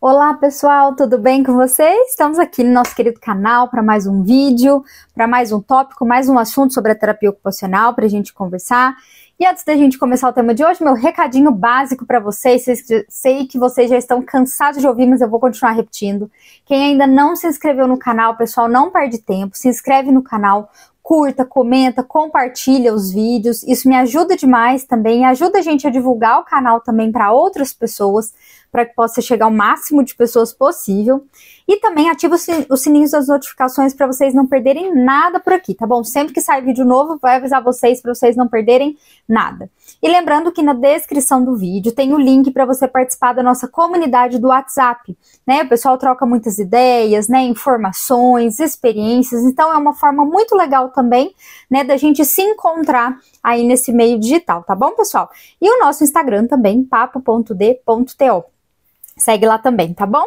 Olá pessoal, tudo bem com vocês? Estamos aqui no nosso querido canal para mais um vídeo, para mais um tópico, mais um assunto sobre a terapia ocupacional para a gente conversar. E antes da gente começar o tema de hoje, meu recadinho básico para vocês, sei que vocês já estão cansados de ouvir, mas eu vou continuar repetindo. Quem ainda não se inscreveu no canal, pessoal, não perde tempo, se inscreve no canal, curta, comenta, compartilha os vídeos, isso me ajuda demais também, ajuda a gente a divulgar o canal também para outras pessoas, para que possa chegar ao máximo de pessoas possível. E também ativa os sininhos das notificações para vocês não perderem nada por aqui, tá bom? Sempre que sair vídeo novo, vai avisar vocês para vocês não perderem nada. E lembrando que na descrição do vídeo tem o link para você participar da nossa comunidade do WhatsApp, né? O pessoal troca muitas ideias, né? Informações, experiências, então é uma forma muito legal também, né? Da gente se encontrar aí nesse meio digital, tá bom, pessoal? E o nosso Instagram também, papo.d.to. Segue lá também, tá bom?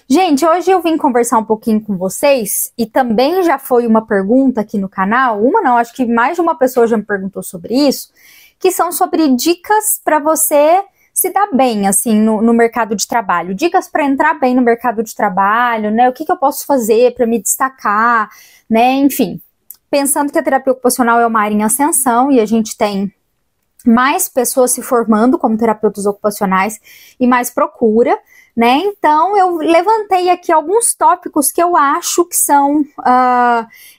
Gente, hoje eu vim conversar um pouquinho com vocês e também já foi uma pergunta aqui no canal, acho que mais de uma pessoa já me perguntou sobre isso, que são sobre dicas para você se dar bem, assim, no mercado de trabalho. Dicas para entrar bem no mercado de trabalho, né? O que eu posso fazer para me destacar, né? Enfim, pensando que a terapia ocupacional é uma área em ascensão e a gente tem mais pessoas se formando como terapeutas ocupacionais e mais procura, né? Então eu levantei aqui alguns tópicos que eu acho que são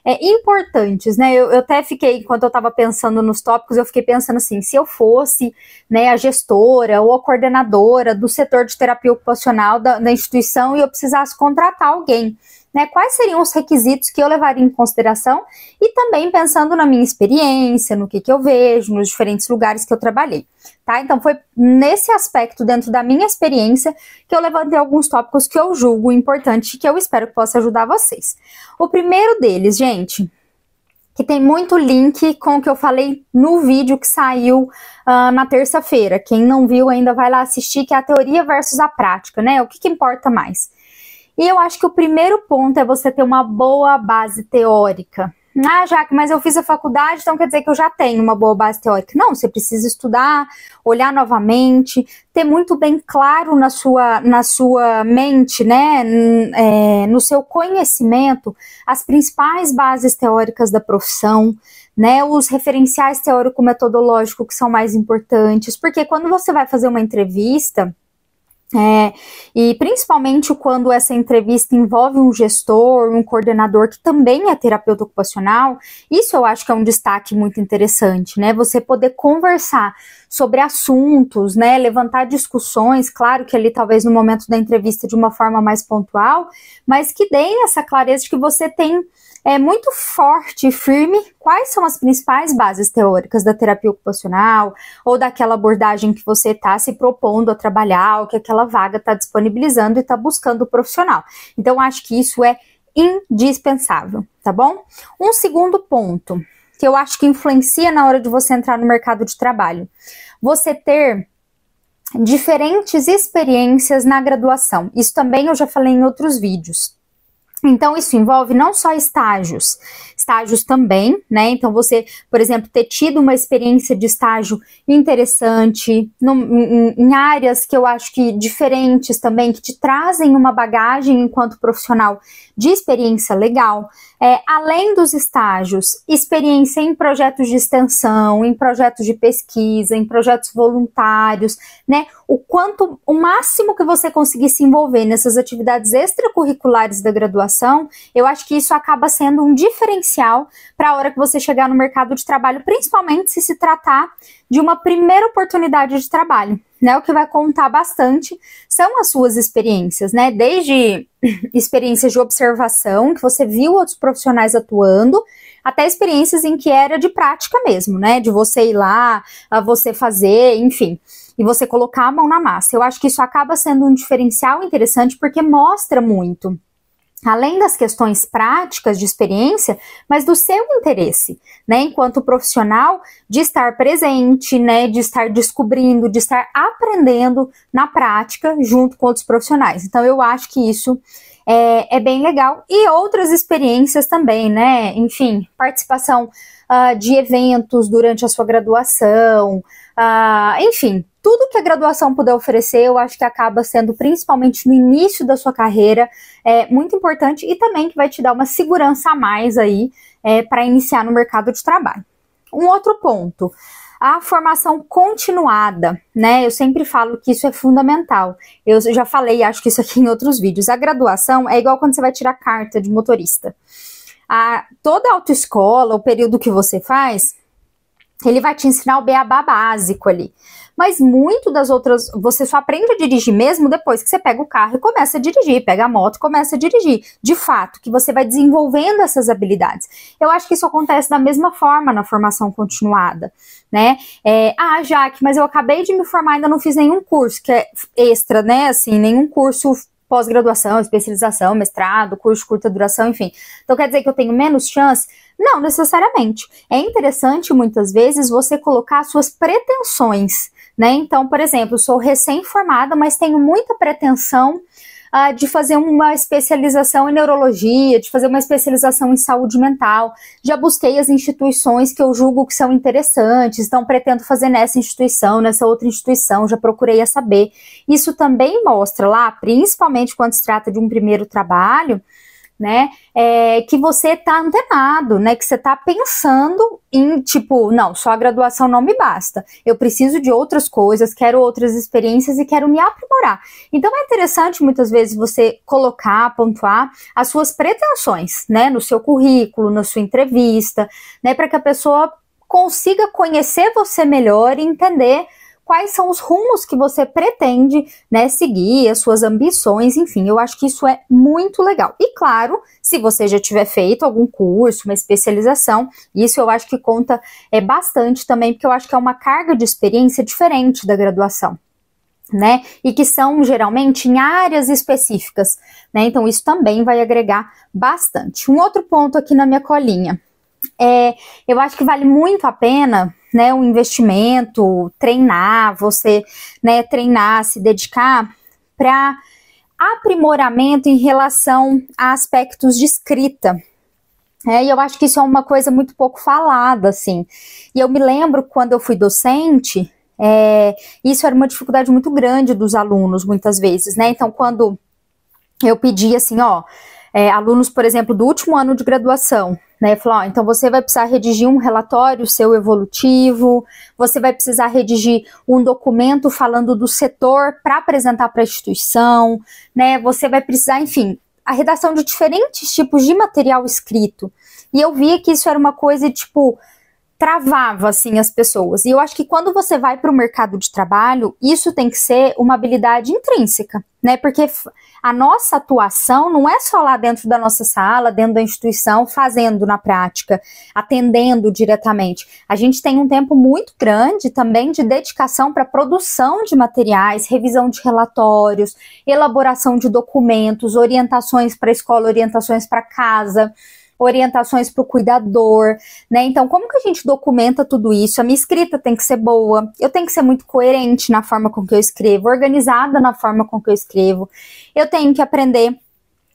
importantes, né? Eu até fiquei, enquanto eu estava pensando nos tópicos, eu fiquei pensando assim, se eu fosse, né, a gestora ou a coordenadora do setor de terapia ocupacional da instituição e eu precisasse contratar alguém, né, quais seriam os requisitos que eu levaria em consideração e também pensando na minha experiência, no que eu vejo, nos diferentes lugares que eu trabalhei, tá? Então foi nesse aspecto, dentro da minha experiência, que eu levantei alguns tópicos que eu julgo importante e que eu espero que possa ajudar vocês. O primeiro deles, gente, que tem muito link com o que eu falei no vídeo que saiu na terça-feira. Quem não viu ainda vai lá assistir, que é a teoria versus a prática, né? O que importa mais? E eu acho que o primeiro ponto é você ter uma boa base teórica. Ah, Jaque, mas eu fiz a faculdade, então quer dizer que eu já tenho uma boa base teórica. Não, você precisa estudar, olhar novamente, ter muito bem claro na sua mente, né, no seu conhecimento, as principais bases teóricas da profissão, né, os referenciais teórico-metodológicos que são mais importantes, porque quando você vai fazer uma entrevista, e principalmente quando essa entrevista envolve um gestor, um coordenador que também é terapeuta ocupacional, isso eu acho que é um destaque muito interessante, né? Você poder conversar sobre assuntos, né? Levantar discussões, claro que ali talvez no momento da entrevista de uma forma mais pontual, mas que deem essa clareza de que você tem muito forte e firme quais são as principais bases teóricas da terapia ocupacional ou daquela abordagem que você está se propondo a trabalhar ou que aquela vaga está disponibilizando e está buscando o profissional. Então, acho que isso é indispensável, tá bom? Um segundo ponto que eu acho que influencia na hora de você entrar no mercado de trabalho. Você ter diferentes experiências na graduação. Isso também eu já falei em outros vídeos. Então, isso envolve não só estágios também, né? Então, você, por exemplo, ter tido uma experiência de estágio interessante, em áreas que eu acho que diferentes também, que te trazem uma bagagem enquanto profissional de experiência legal. Além dos estágios, experiência em projetos de extensão, em projetos de pesquisa, em projetos voluntários, né? O máximo que você conseguir se envolver nessas atividades extracurriculares da graduação, eu acho que isso acaba sendo um diferencial para a hora que você chegar no mercado de trabalho, principalmente se tratar de uma primeira oportunidade de trabalho, né? O que vai contar bastante são as suas experiências, né? Desde experiências de observação, que você viu outros profissionais atuando, até experiências em que era de prática mesmo, né? De você ir lá, você fazer, enfim, e você colocar a mão na massa. Eu acho que isso acaba sendo um diferencial interessante porque mostra muito, além das questões práticas de experiência, mas do seu interesse, né, enquanto profissional, de estar presente, né, de estar descobrindo, de estar aprendendo na prática junto com outros profissionais. Então, eu acho que isso é bem legal. E outras experiências também, né, enfim, participação de eventos durante a sua graduação, enfim, tudo que a graduação puder oferecer, eu acho que acaba sendo, principalmente no início da sua carreira, muito importante e também que vai te dar uma segurança a mais aí para iniciar no mercado de trabalho. Um outro ponto, a formação continuada, né? Eu sempre falo que isso é fundamental. Eu já falei, acho que isso aqui em outros vídeos. A graduação é igual quando você vai tirar carta de motorista. Toda a autoescola, o período que você faz, ele vai te ensinar o beabá básico ali. Mas muito das outras, você só aprende a dirigir mesmo depois que você pega o carro e começa a dirigir, pega a moto e começa a dirigir. De fato, que você vai desenvolvendo essas habilidades. Eu acho que isso acontece da mesma forma na formação continuada, né? Jaque, mas eu acabei de me formar, ainda não fiz nenhum curso, que é extra, né? Assim, nenhum curso pós-graduação, especialização, mestrado, curso de curta duração, enfim. Então quer dizer que eu tenho menos chance? Não necessariamente. É interessante, muitas vezes, você colocar suas pretensões, né? Então, por exemplo, sou recém-formada, mas tenho muita pretensão de fazer uma especialização em neurologia, de fazer uma especialização em saúde mental. Já busquei as instituições que eu julgo que são interessantes, então pretendo fazer nessa instituição, nessa outra instituição, já procurei a saber. Isso também mostra lá, principalmente quando se trata de um primeiro trabalho, né, que você tá antenado, né, que você tá pensando em, tipo, não, só a graduação não me basta, eu preciso de outras coisas, quero outras experiências e quero me aprimorar. Então é interessante muitas vezes você colocar, pontuar as suas pretensões, né, no seu currículo, na sua entrevista, né, para que a pessoa consiga conhecer você melhor e entender quais são os rumos que você pretende, né, seguir, as suas ambições, enfim, eu acho que isso é muito legal. E claro, se você já tiver feito algum curso, uma especialização, isso eu acho que conta bastante também, porque eu acho que é uma carga de experiência diferente da graduação, né, e que são geralmente em áreas específicas, né, então isso também vai agregar bastante. Um outro ponto aqui na minha colinha, eu acho que vale muito a pena, né, um investimento, treinar, você, né, treinar, se dedicar para aprimoramento em relação a aspectos de escrita. E eu acho que isso é uma coisa muito pouco falada, assim. E eu me lembro quando eu fui docente, isso era uma dificuldade muito grande dos alunos, muitas vezes, né? Então, quando eu pedi assim, alunos, por exemplo, do último ano de graduação, né, falou, então você vai precisar redigir um relatório seu evolutivo, você vai precisar redigir um documento falando do setor para apresentar para a instituição, né, você vai precisar, enfim, a redação de diferentes tipos de material escrito. E eu via que isso era uma coisa, tipo, travava, assim, as pessoas. E eu acho que quando você vai para o mercado de trabalho, isso tem que ser uma habilidade intrínseca, né? Porque a nossa atuação não é só lá dentro da nossa sala, dentro da instituição, fazendo na prática, atendendo diretamente. A gente tem um tempo muito grande também de dedicação para produção de materiais, revisão de relatórios, elaboração de documentos, orientações para a escola, orientações para casa, orientações para o cuidador, né? Então, como que a gente documenta tudo isso? A minha escrita tem que ser boa, eu tenho que ser muito coerente na forma com que eu escrevo, organizada na forma com que eu escrevo, eu tenho que aprender,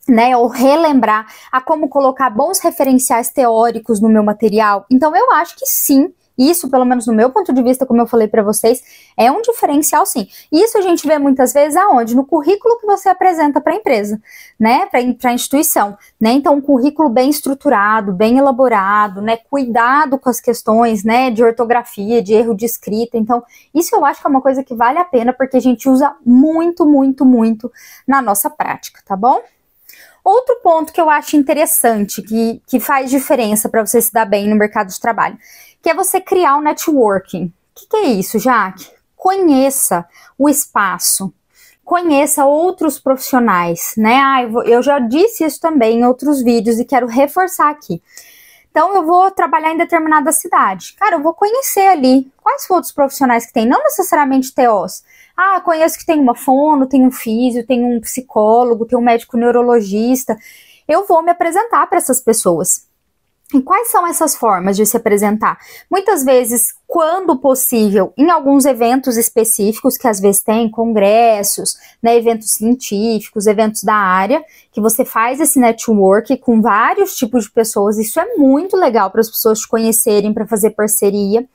né, ou relembrar a como colocar bons referenciais teóricos no meu material. Então, eu acho que sim, isso, pelo menos no meu ponto de vista, como eu falei para vocês, é um diferencial, sim. Isso a gente vê muitas vezes aonde? No currículo que você apresenta para a empresa, né? Para a instituição, né? Então, um currículo bem estruturado, bem elaborado, né? Cuidado com as questões, né? De ortografia, de erro de escrita. Então, isso eu acho que é uma coisa que vale a pena, porque a gente usa muito, muito, muito na nossa prática, tá bom? Outro ponto que eu acho interessante, que faz diferença para você se dar bem no mercado de trabalho, que é você criar um networking. O que é isso, Jaque? Conheça o espaço, conheça outros profissionais, né? Eu já disse isso também em outros vídeos e quero reforçar aqui. Então, eu vou trabalhar em determinada cidade. Cara, eu vou conhecer ali quais são outros profissionais que tem, não necessariamente TOs. Conheço que tem uma fono, tem um físio, tem um psicólogo, tem um médico neurologista. Eu vou me apresentar para essas pessoas. E quais são essas formas de se apresentar? Muitas vezes, quando possível, em alguns eventos específicos, que às vezes tem congressos, né, eventos científicos, eventos da área, que você faz esse network com vários tipos de pessoas. Isso é muito legal para as pessoas te conhecerem, para fazer parceria.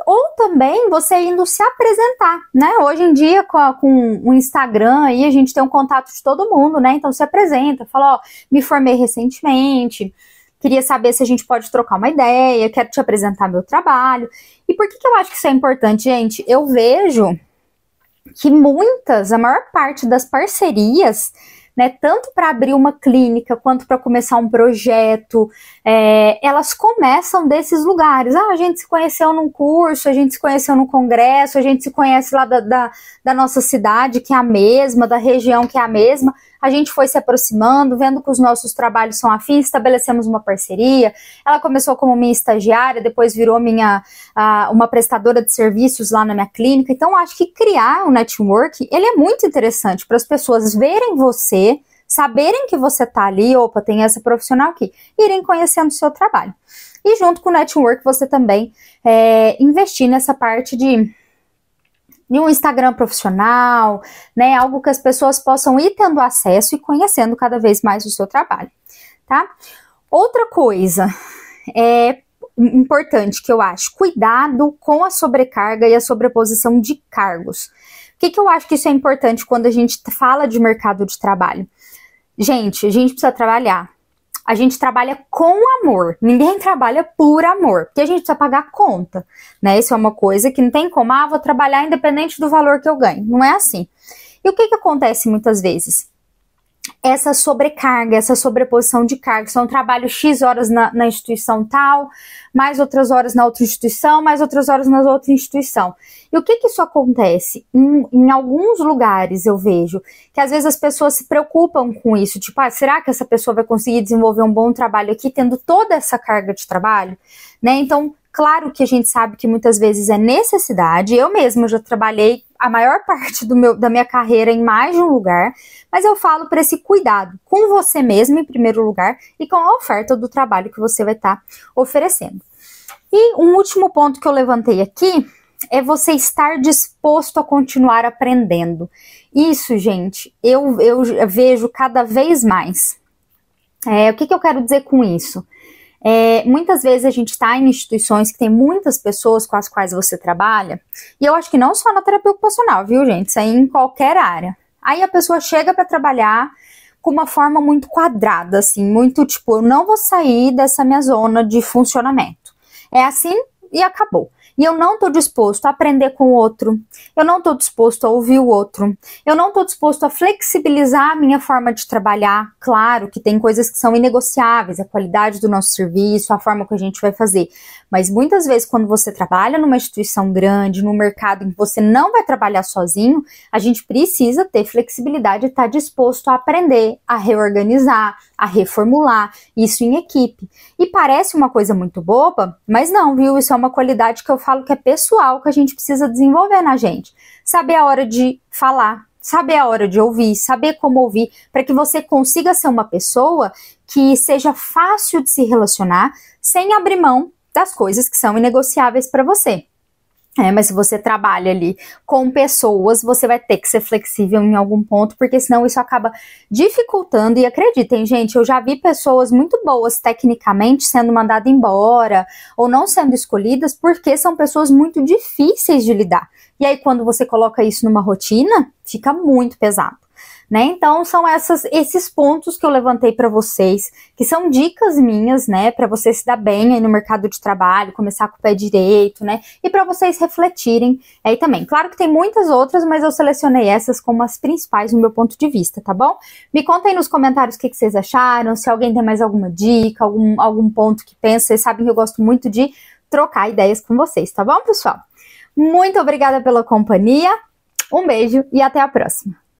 Ou também você indo se apresentar, né? Hoje em dia, com o Instagram, aí a gente tem um contato de todo mundo, né? Então se apresenta, fala, ó, me formei recentemente, queria saber se a gente pode trocar uma ideia, quero te apresentar meu trabalho. E por que eu acho que isso é importante, gente? Eu vejo que a maior parte das parcerias, né, tanto para abrir uma clínica quanto para começar um projeto, elas começam desses lugares. Ah, a gente se conheceu num curso, a gente se conheceu num congresso, a gente se conhece lá da nossa cidade, que é a mesma, da região que é a mesma. A gente foi se aproximando, vendo que os nossos trabalhos são afins, estabelecemos uma parceria. Ela começou como minha estagiária, depois virou uma prestadora de serviços lá na minha clínica. Então, acho que criar um network, ele é muito interessante para as pessoas verem você, saberem que você está ali, opa, tem essa profissional aqui, irem conhecendo o seu trabalho. E junto com o network, você também investir nessa parte de um Instagram profissional, né, algo que as pessoas possam ir tendo acesso e conhecendo cada vez mais o seu trabalho, tá? Outra coisa importante que eu acho, cuidado com a sobrecarga e a sobreposição de cargos. Por que eu acho que isso é importante quando a gente fala de mercado de trabalho? Gente, a gente precisa trabalhar. A gente trabalha com amor, ninguém trabalha por amor, porque a gente precisa pagar a conta, né? Isso é uma coisa que não tem como, vou trabalhar independente do valor que eu ganho, não é assim. E o que acontece muitas vezes? Essa sobrecarga, essa sobreposição de cargos, são trabalho X horas na instituição tal, mais outras horas na outra instituição, mais outras horas na outra instituição. E o que isso acontece? Em alguns lugares eu vejo que às vezes as pessoas se preocupam com isso, tipo, será que essa pessoa vai conseguir desenvolver um bom trabalho aqui, tendo toda essa carga de trabalho? Né? Então, claro que a gente sabe que muitas vezes é necessidade, eu mesma já trabalhei a maior parte da minha carreira em mais de um lugar, mas eu falo para esse cuidado com você mesmo em primeiro lugar e com a oferta do trabalho que você vai estar oferecendo. E um último ponto que eu levantei aqui é você estar disposto a continuar aprendendo. Isso, gente, eu vejo cada vez mais. O que eu quero dizer com isso? Muitas vezes a gente está em instituições que tem muitas pessoas com as quais você trabalha, e eu acho que não só na terapia ocupacional, viu, gente? Isso aí em qualquer área. Aí a pessoa chega para trabalhar com uma forma muito quadrada, assim, muito tipo, eu não vou sair dessa minha zona de funcionamento. É assim e acabou. E eu não estou disposto a aprender com o outro, eu não estou disposto a ouvir o outro, eu não estou disposto a flexibilizar a minha forma de trabalhar. Claro que tem coisas que são inegociáveis, a qualidade do nosso serviço, a forma que a gente vai fazer. Mas muitas vezes quando você trabalha numa instituição grande, num mercado em que você não vai trabalhar sozinho, a gente precisa ter flexibilidade e estar disposto a aprender, a reorganizar, a reformular, isso em equipe. E parece uma coisa muito boba, mas não, viu? Isso é uma qualidade que eu falo que é pessoal, que a gente precisa desenvolver na gente. Saber a hora de falar, saber a hora de ouvir, saber como ouvir, para que você consiga ser uma pessoa que seja fácil de se relacionar, sem abrir mão das coisas que são inegociáveis para você. Mas se você trabalha ali com pessoas, você vai ter que ser flexível em algum ponto, porque senão isso acaba dificultando. E acreditem, gente, eu já vi pessoas muito boas tecnicamente sendo mandadas embora ou não sendo escolhidas porque são pessoas muito difíceis de lidar. E aí quando você coloca isso numa rotina, fica muito pesado. Né? Então são esses pontos que eu levantei para vocês, que são dicas minhas, né, para você se dar bem aí no mercado de trabalho, começar com o pé direito, né, e para vocês refletirem aí também. Claro que tem muitas outras, mas eu selecionei essas como as principais no meu ponto de vista, tá bom? Me contem nos comentários o que vocês acharam, se alguém tem mais alguma dica, algum ponto que pensa. Vocês sabem que eu gosto muito de trocar ideias com vocês, tá bom, pessoal? Muito obrigada pela companhia, um beijo e até a próxima!